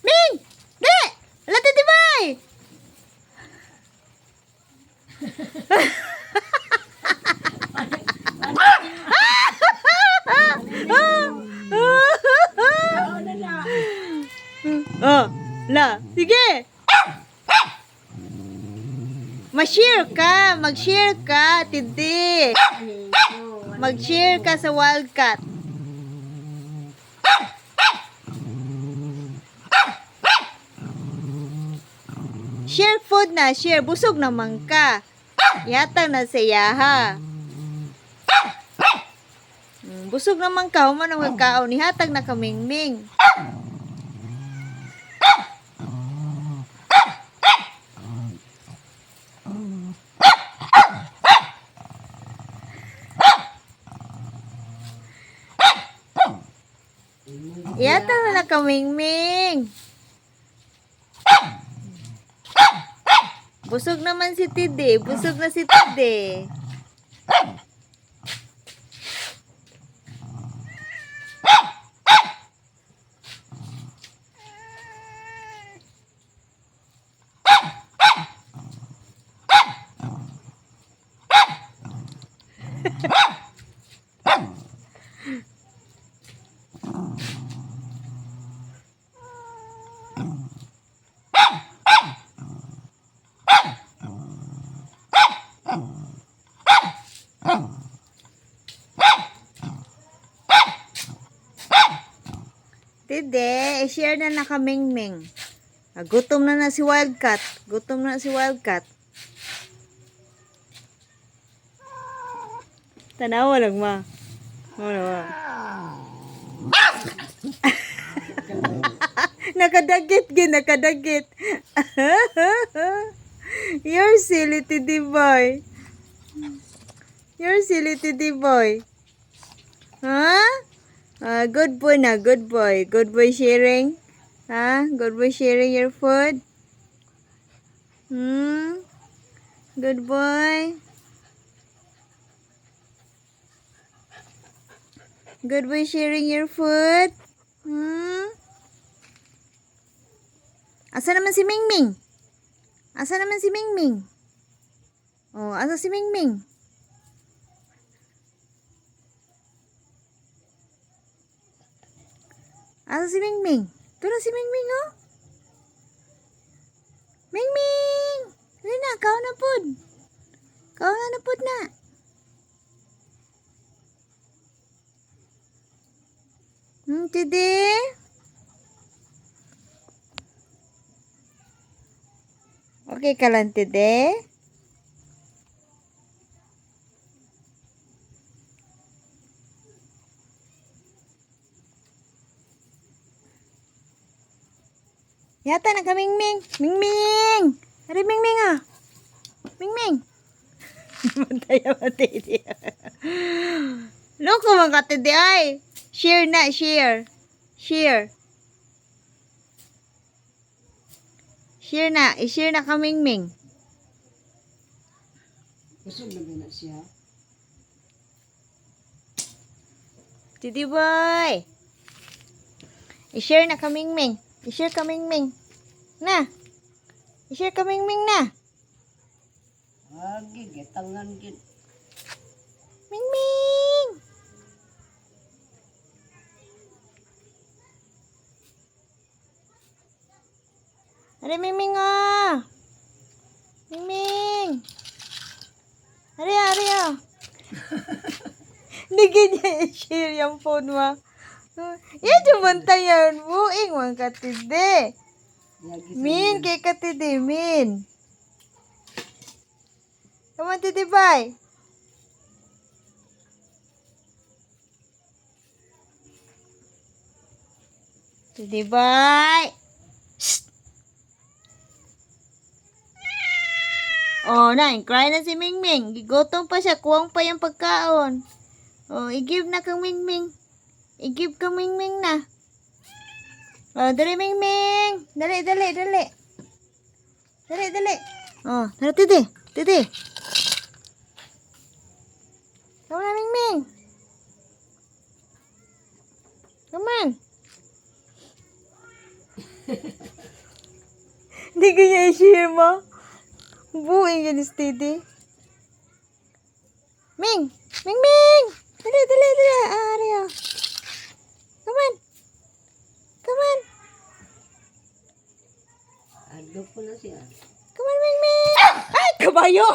Ming! Di! Lati tibay! Oh, la, sige. Ma-share ka, mag-share ka, Titi. Mag-share ka sa Wildcat. Share food na, share. Busog naman ka. Yatang na siya, ha. Busog naman ka, human ang magkaon. Nihatag na kamingming. Yatang na kamingming. Busog naman si Tide. Busog na si Tide. Tide, i-share na nakamingming. Gutom na si Wildcat. Gutom na si Wildcat. Tanawa lang ma. Wala. Nakadagit, nakadagit. You're silly, Tide boy. You're silly, Tide boy. Huh? Good boy na, good boy. Good boy sharing. Good boy sharing your food. Good boy. Good boy sharing your food. Asa naman si Mingming? Asa naman si Mingming? Oh, asa si Mingming? Asa si Mingming? Ito na si Mingming, oh. Mingming! Dali na, kao na pod. Kao na pod na. Tide? Okay ka lang, Tide? Yata na ka, Mingming. Mingming! Ari, Mingming, ah. Mingming. Mataya, Tide. Loko man ka, Tide, ay. Share na, share. Share. Share na. I-share na ka, Mingming. Busog na siya. Tide boy. I-share na ka, Mingming. I-share ka, Mingming. Na. I-share ka, Mingming na. Agi, getangan gid. Mingming. Ari, Mingming, ah. Mingming. Ari, ari, ah. Hindi niya i-share yung phone mo. Yan yung bantayan mo. Ingwan ka, Tide. Min, kay ka, Tide, min. Come on, Tide, bye. Tide, bye. Shh. Oh, cry na si Mingming. Gigutom pa siya. Kuwang pa yung pagkaon. Oh, i-give na kang Mingming. I-give kang Mingming na. Oh, dali, Mingming. Dali, dali, dali. Dali, dali. Oh, tara titi. Titi. Come on, Ming Ming. Come on. Hindi ka niya i-share mo. Buhay ka ni Titi. Ming! Ming Ming! Dali, dali, dali. Ah, Rio. Come on. Come on. Adlo po na siya. Come on, Ming Ming! Ay, kabayo!